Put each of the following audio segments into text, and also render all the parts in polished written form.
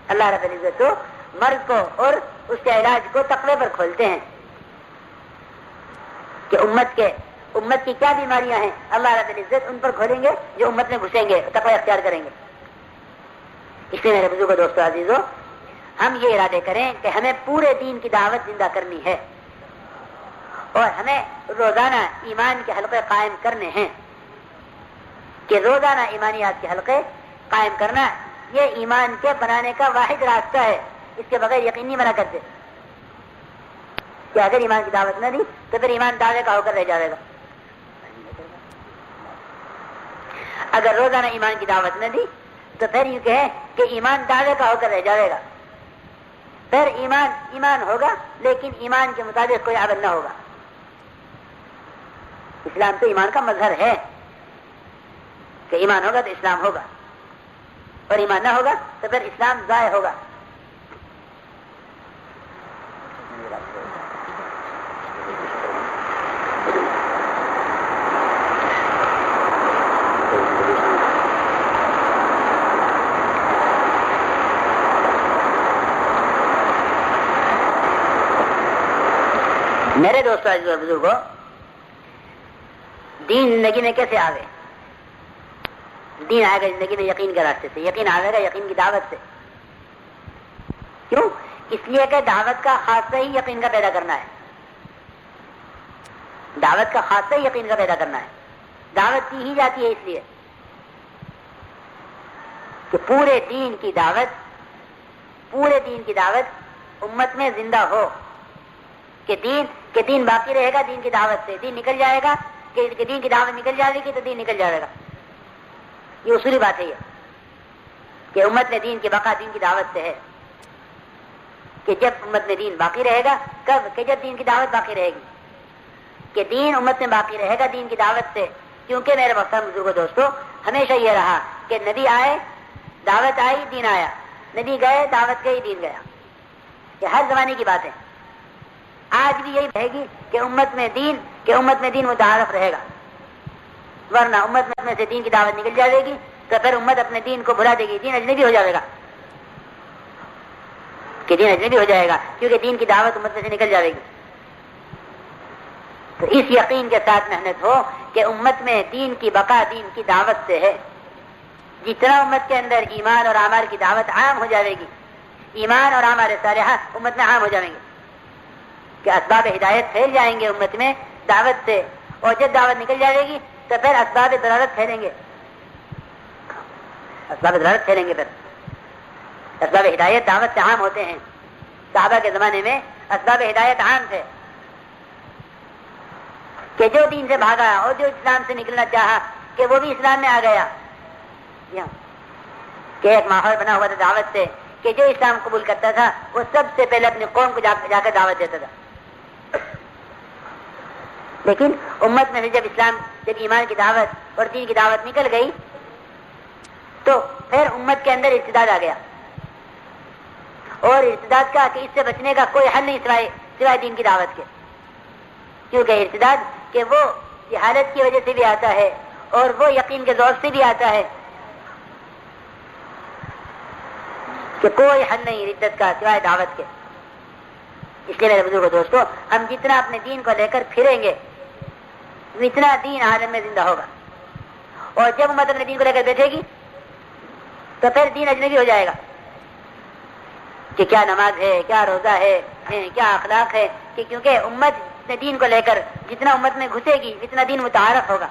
اللہ رب العزت تو مرض کو اور اس کے علاج کو تقوی پر کھولتے ہیں کہ امت کی کیا بیماریاں ہیں، اللہ رب العزت ان پر کھولیں گے جو امت میں گھسیں گے، تقوی اختیار کریں گے۔ اس لیے میرے بزرگوں، دوستو، عزیزو، ہم یہ ارادے کریں کہ ہمیں پورے دین کی دعوت زندہ کرنی ہے اور ہمیں روزانہ ایمان کے حلقے قائم کرنے ہیں کہ روزانہ ایمانیات کے حلقے قائم کرنا یہ ایمان کے بنانے کا واحد راستہ ہے، اس کے بغیر یقین نہیں بنا کرتے کہ اگر ایمان کی دعوت نہ دی تو پھر ایمان دعوے کا ہو کر رہ جائے گا۔ اگر روزانہ ایمان کی دعوت نہ دی تو پھر یہ کہے کہ ایمان دعوے کا ہو کر رہ جائے گا، پھر ایمان ہوگا لیکن ایمان کے مطابق کوئی عمل نہ ہوگا۔ اسلام تو ایمان کا مظہر ہے کہ ایمان ہوگا تو اسلام ہوگا، اور ایمان نہ ہوگا تو پھر اسلام ضائع ہوگا۔ میرے دوستو، عزیزو اور بزرگوں، دین زندگی میں کیسے آوے؟ دین آئے گا زندگی میں یقین کے راستے سے، یقین آئے گا یقین کی دعوت سے۔ کیوں؟ اس لیے کہ دعوت کا خاصہ ہی یقین کا پیدا کرنا ہے، دعوت کا خاصہ ہی یقین کا پیدا کرنا ہے۔ دعوت دی ہی جاتی ہے اس لیے کہ پورے دین کی دعوت امت میں زندہ ہو، کہ دین باقی رہے گا دین کی دعوت سے، دین نکل جائے گا کہ دین کی دعوت نکل جائے گی تو دین نکل جائے گا۔ یہ اصولی بات ہے یہ کہ امت میں دین کی بقا دین کی دعوت سے ہے، کہ جب امت میں دین باقی رہے گا، کب؟ کہ جب دین کی دعوت باقی رہے گی، کہ دین امت میں باقی رہے گا دین کی دعوت سے۔ کیونکہ میرے محترم بزرگوں، دوستو، ہمیشہ یہ رہا کہ نبی آئے، دعوت آئی، دین آیا، نبی گئے، دعوت گئی، دین گیا۔ یہ ہر زمانے کی بات ہے، آج بھی یہی رہے گی کہ امت میں دین متعارف رہے گا، ورنہ امت میں سے دین کی دعوت نکل جائے گی تو پھر امت اپنے دین کو بھلا دے گی، دین اجنبی ہو جائے گا، کہ دین اجنبی ہو جائے گا کیونکہ دین کی دعوت امت میں سے نکل جائے گی۔ تو اس یقین کے ساتھ محنت ہو کہ امت میں دین کی بقا دین کی دعوت سے ہے۔ جتنا امت کے اندر ایمان اور اعمال کی دعوت عام ہو جائے گی، ایمان اور اعمال صالحہ امت میں عام ہو جائیں گے، کہ اسباب ہدایت پھیل جائیں گے امت میں دعوت سے، اور جب دعوت نکل جائے گی تو پھر اسباب ضلالت پھیلیں گے، پھر اسباب ہدایت دعوت سے عام ہوتے ہیں۔ صحابہ کے زمانے میں اسباب ہدایت عام تھے، کہ جو دین سے بھاگا اور جو اسلام سے نکلنا چاہا کہ وہ بھی اسلام میں آ گیا، کہ ایک ماحول بنا ہوا تھا دعوت سے، کہ جو اسلام قبول کرتا تھا وہ سب سے پہلے اپنی قوم کو جا کر دعوت دیتا تھا۔ لیکن امت میں سے جب ایمان کی دعوت اور دین کی دعوت نکل گئی تو پھر امت کے اندر ارتداد آ گیا، اور ارتداد کا کہ اس سے بچنے کا کوئی حل نہیں سوائے دین کی دعوت کے، کیونکہ ارتداد کہ وہ جہالت کی وجہ سے بھی آتا ہے اور وہ یقین کے ذوق سے بھی آتا ہے، کہ کوئی حل نہیں ردت کا سوائے دعوت کے۔ اس لیے میرے بزرگوں، دوستو، ہم جتنا اپنے دین کو لے کر پھریں گے اتنا دین عالم میں زندہ ہوگا، اور جب امت اپنے دین کو لے کر بیٹھے گی تو پھر دین اجنبی ہو جائے گا، کہ کیا نماز ہے، کیا روزہ ہے، کیا اخلاق ہے، کہ کیونکہ امت اپنے دین کو لے کر جتنا امت میں گھسے گی اتنا دین متعارف ہوگا،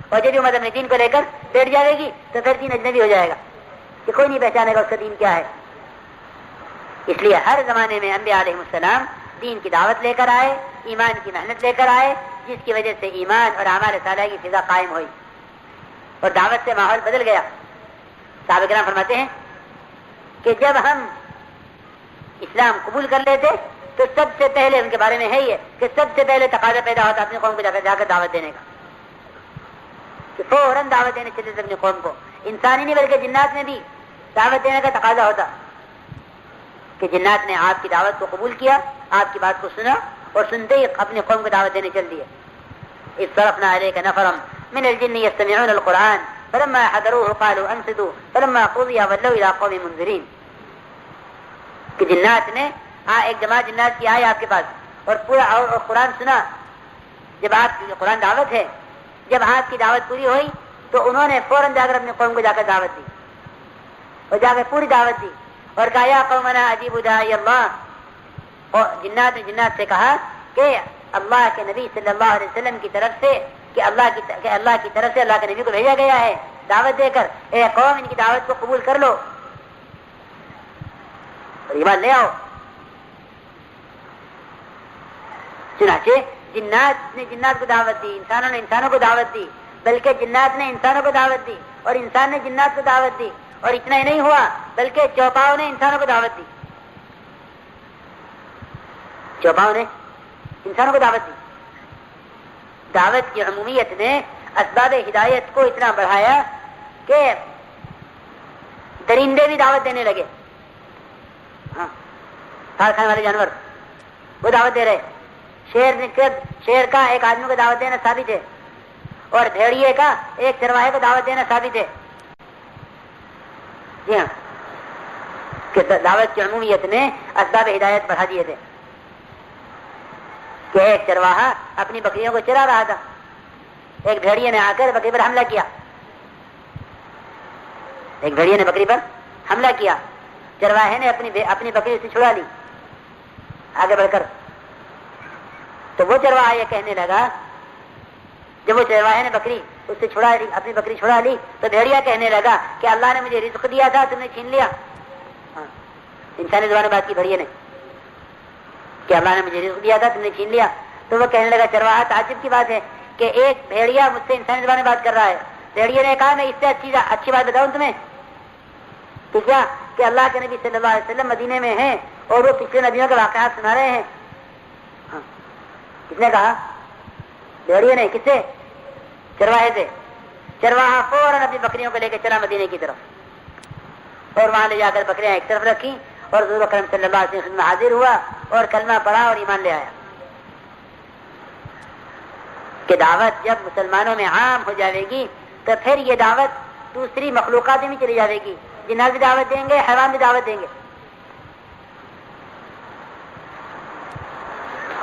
اور جب امت اپنے دین کو لے کر بیٹھ جائے گی تو پھر دین اجنبی ہو جائے گا، کہ کوئی نہیں پہچانے گا اس کا دین کیا ہے۔ اس لیے ہر زمانے میں انبیاء علیہ السلام دین کی دعوت لے کر آئے، ایمان کی محنت لے کر آئے، جس کی وجہ سے ایمان اور اعمال صالحہ کی فضا قائم ہوئی اور دعوت سے ماحول بدل گیا۔ صحابہ کرام فرماتے ہیں کہ جب ہم اسلام قبول کر لیتے تو سب سے پہلے ان کے بارے میں ہے یہ کہ سب سے پہلے تقاضا پیدا ہوتا اپنی قوم کو جا کر دعوت دینے کا، کہ فوراً دعوت دینے چلے تھے اپنی قوم کو۔ انسانی نہیں بلکہ جنات میں بھی دعوت دینے کا تقاضا ہوتا، کہ جنات نے آپ کی دعوت کو قبول کیا، آپ کی بات کو سنا اور سنتے ہی اپنی قوم کو دعوت دینے چل دیے۔ اذ صرفنا الیک نفرا من الجن یستمعون القرآن فلما حضروه قالوا انصتوا فلما قضي ولوا الى قوم منذرين. کہ جنات نے ایک جماعت جنات کی آئی آپ کے پاس اور پورا اور قرآن سنا. جب آپ کی قرآن دعوت ہے, جب آپ کی دعوت پوری ہوئی تو انہوں نے فوراً جا کر اپنے قوم کو جا کر دعوت دی اور جا کر پوری دعوت دی اور کہا یا قومنا اجیبوا داعی اللہ. اور جنات نے جنات سے کہا کہ اللہ کے نبی صلی اللہ علیہ وسلم کی طرف سے کہ اللہ کی طرف سے اللہ کے نبی کو بھیجا گیا ہے دعوت دے کر, اے قوم ان کی دعوت کو قبول کر لو اور ایمان لے آؤ. چنانچہ جنات نے جنات کو دعوت دی, انسانوں نے انسانوں کو دعوت دی, بلکہ جنات نے انسانوں کو دعوت دی اور انسان نے جنات کو دعوت دی. اور اتنا ہی نہیں ہوا بلکہ چوپاؤں نے انسانوں کو دعوت دی, چوپاؤں نے انسانوں کو دعوت دی. دعوت کی عمومیت نے اسباب ہدایت کو اتنا بڑھایا کہ درندے بھی دعوت دینے لگے. ہاں, پھال کھانے والے جانور وہ دعوت دے رہے. شیر کا ایک آدمی کو دعوت دینا ثابت ہے اور بھیڑیے کا ایک چرواہے کو دعوت دینا ثابت ہے. جی ہاں, کہ دعوت کی عمومیت نے اسباب ہدایت بڑھا دیے تھے. کہ ایک چرواہا اپنی بکریوں کو چرا رہا تھا, ایک بھیڑیے نے آ کر بکری پر حملہ کیا. ایک بھیڑیے نے بکری پر حملہ کیا, چرواہے نے اپنی بکری سے چھڑا لی آگے بڑھ کر. تو وہ چرواہا یہ کہنے لگا, جب وہ چرواہے نے بکری اس سے چھڑا لی, اپنی بکری چھڑا لی, تو بھیڑیا کہنے لگا کہ اللہ نے مجھے رزق دیا تھا تم نے چھین لیا. انسانی زبان میں بات کی بھیڑیے نے کہ اللہ نے مجھے رزق دیا تھا تم نے چھین لیا. تو وہ کہنے لگا چرواہا تعجب کی بات ہے کہ ایک بھیڑیا مجھ سے انسانی زبان میں بات کر رہا ہے. بھیڑیے نے کہا میں اس سے اچھی بات بتاؤں تمہیں کہ کیا کہ اللہ کے نبی صلی اللہ علیہ وسلم مدینے میں ہیں اور وہ پچھلے نبیوں کے واقعات سنا رہے ہیں. کس نے کہا؟ بھیڑیے نے. کس سے؟ چرواہے سے. چرواہا فوراً اپنی بکریوں کو لے کے چلا مدینے کی طرف اور وہاں لے جا کر بکریاں ایک طرف رکھی اور حضور اکرم صلی اللہ علیہ وسلم حاضر ہوا اور کلمہ پڑھا اور ایمان لے آیا. کہ دعوت جب مسلمانوں میں عام ہو جائے گی تو پھر یہ دعوت دوسری مخلوقات میں چلی جائے گی. جنات بھی دعوت دیں گے, حیوان بھی دعوت دیں گے,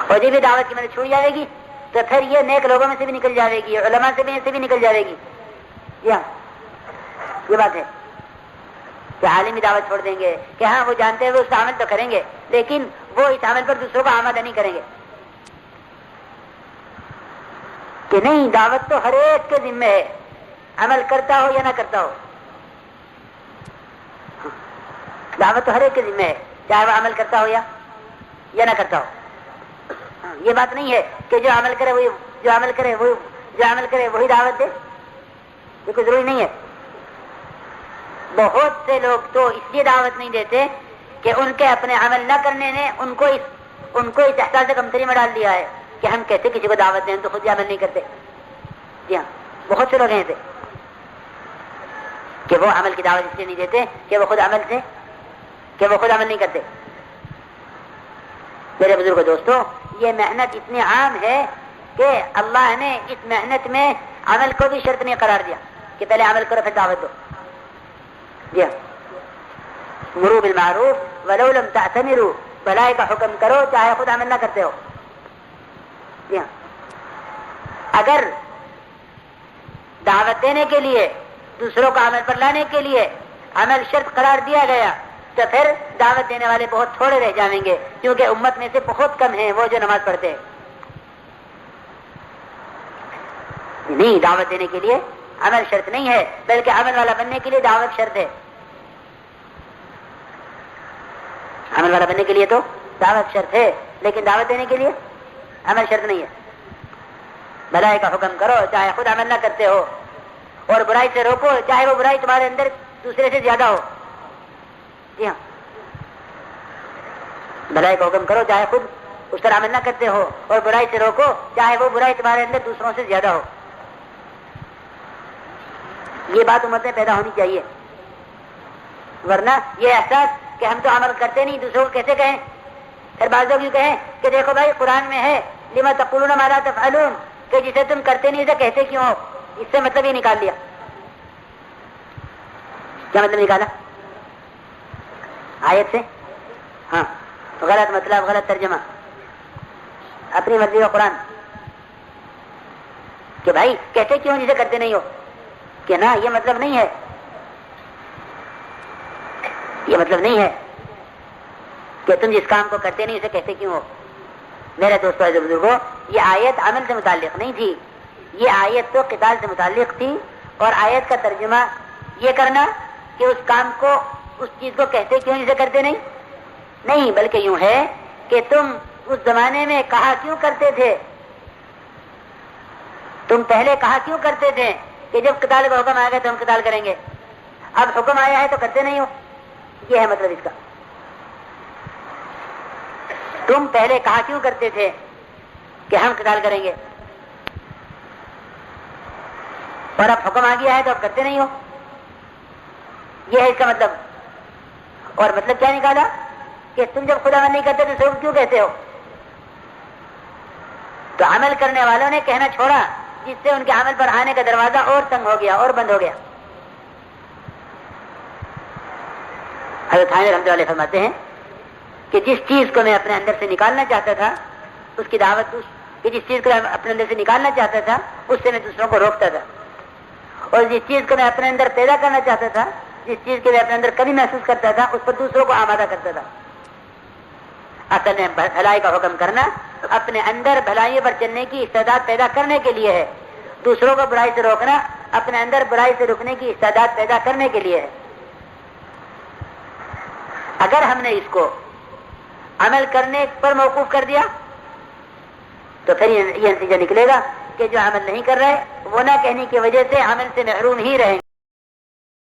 اور جب بھی دعوت کی میں چھوڑ جائے گی تو پھر یہ نیک لوگوں میں سے بھی نکل جائے گی, علماء سے بھی نکل جائے گی. یہ بات ہے کہ عالمی دعوت چھوڑ دیں گے کہ ہاں وہ جانتے ہوئے اس کا عمل تو کریں گے لیکن وہ اس عمل پر دوسروں کو آمادہ نہیں کریں گے. کہ نہیں, دعوت تو ہر ایک کے ذمہ ہے, عمل کرتا ہو یا نہ کرتا ہو. دعوت تو ہر ایک کے ذمہ ہے, چاہے وہ عمل کرتا ہو یا نہ کرتا ہو. یہ بات نہیں ہے کہ جو عمل کرے وہی دعوت دے, یہ کوئی ضروری نہیں ہے. بہت سے لوگ تو اس لیے دعوت نہیں دیتے کہ ان کے اپنے عمل نہ کرنے نے ان کو اس احساس کمتری میں ڈال دیا ہے کہ ہم کیسے کسی کو دعوت دیں تو خود ہی عمل نہیں کرتے. جی ہاں, بہت سے لوگ ہیں ایسے کہ وہ عمل کی دعوت اس لیے نہیں دیتے کہ وہ خود عمل نہیں کرتے. میرے بزرگ دوستوں, یہ محنت اتنی عام ہے کہ اللہ نے اس محنت میں عمل کو بھی شرط نہیں قرار دیا کہ پہلے عمل کرو پھر دعوت دو. جی ہاں, مرو بالمعروف ولو لم تعتمروا, بھلائی کا حکم کرو چاہے خود عمل نہ کرتے ہو. جی ہاں, اگر دعوت دینے کے لیے دوسروں کو عمل پر لانے کے لیے عمل شرط قرار دیا گیا تو پھر دعوت دینے والے بہت تھوڑے رہ جائیں گے, کیونکہ امت میں سے بہت کم ہیں وہ جو نماز پڑھتے ہیں. نہیں, دعوت دینے کے لیے عمل شرط نہیں ہے بلکہ عمل والا بننے کے لیے دعوت شرط ہے. عمل والا بننے کے لیے تو دعوت شرط ہے لیکن دعوت دینے کے لیے عمل شرط نہیں ہے. بھلائی کا حکم کرو چاہے خود عمل نہ کرتے ہو, اور برائی سے روکو چاہے وہ برائی تمہارے اندر دوسرے سے زیادہ ہو. جی ہاں, بھلائی کا حکم کرو چاہے خود اس پر عمل نہ کرتے ہو, اور برائی سے روکو چاہے وہ برائی تمہارے اندر دوسروں سے زیادہ ہو. یہ بات امت میں پیدا ہونی چاہیے, ورنہ یہ احساس کہ ہم تو عمل کرتے نہیں دوسروں کو کیسے کہیں. پھر بعض لوگ یوں کہیں کہ دیکھو بھائی قرآن میں ہے لما تقولون ما لا تفعلون, کہ جسے تم کرتے نہیں اسے کہتے کیوں ہو. اس سے مطلب یہ نکال لیا کیا مطلب نکالا آیت سے؟ ہاں غلط مطلب، غلط ترجمہ، اپنی مرضی کا قرآن. کہ بھائی کہتے کیوں جسے کرتے نہیں ہو؟ کہ نا یہ مطلب نہیں ہے، یہ مطلب نہیں ہے کہ تم جس کام کو کرتے نہیں اسے کہتے کیوں ہو. میرے دوستو عزیز بزرگوں، یہ آیت عمل سے متعلق نہیں تھی، یہ آیت تو قتال سے متعلق تھی. اور آیت کا ترجمہ یہ کرنا کہ اس کام کو، اس چیز کو کہتے کیوں جسے کرتے نہیں، بلکہ یوں ہے کہ تم اس زمانے میں کہا کیوں کرتے تھے، تم پہلے کہا کیوں کرتے تھے کہ جب قتال کا حکم آئے گا تو ہم قتال کریں گے، اب حکم آیا ہے تو کرتے نہیں ہو. یہ ہے مطلب اس کا. تم پہلے کہا کیوں کرتے تھے کہ ہم قتال کریں گے، اور اب حکم آ گیا ہے تو اب کرتے نہیں ہو. یہ ہے اس کا مطلب. اور مطلب کیا نکالا کہ تم جب خدا نہیں کرتے تو سب کیوں کہتے ہو؟ تو عمل کرنے والوں نے کہنا چھوڑا، جس سے ان کے عمل پر آنے کا دروازہ اور تنگ ہو گیا اور بند ہو گیا. حضرت حامد رحمۃ اللہ علیہ فرماتے ہیں کہ جس چیز کو میں اپنے اندر سے نکالنا چاہتا تھا اس کی دعوت، کہ جس چیز کو میں اپنے اندر سے نکالنا چاہتا تھا اس سے میں دوسروں کو روکتا تھا، اور جس چیز کو میں اپنے اندر پیدا کرنا چاہتا تھا، جس چیز کو میں اپنے اندر کبھی محسوس کرتا تھا، اس پر دوسروں کو آمادہ کرتا تھا. اصل میں بھلائی کا حکم کرنا اپنے اندر بھلائی پر چلنے کی استعداد پیدا کرنے کے لیے ہے، دوسروں کو برائی سے روکنا اپنے اندر برائی سے رکنے کی استعداد پیدا کرنے کے لیے ہے. اگر ہم نے اس کو عمل کرنے پر موقوف کر دیا تو پھر یہ نتیجہ نکلے گا کہ جو عمل نہیں کر رہے وہ نہ کہنے کی وجہ سے عمل سے محروم ہی رہیں گے.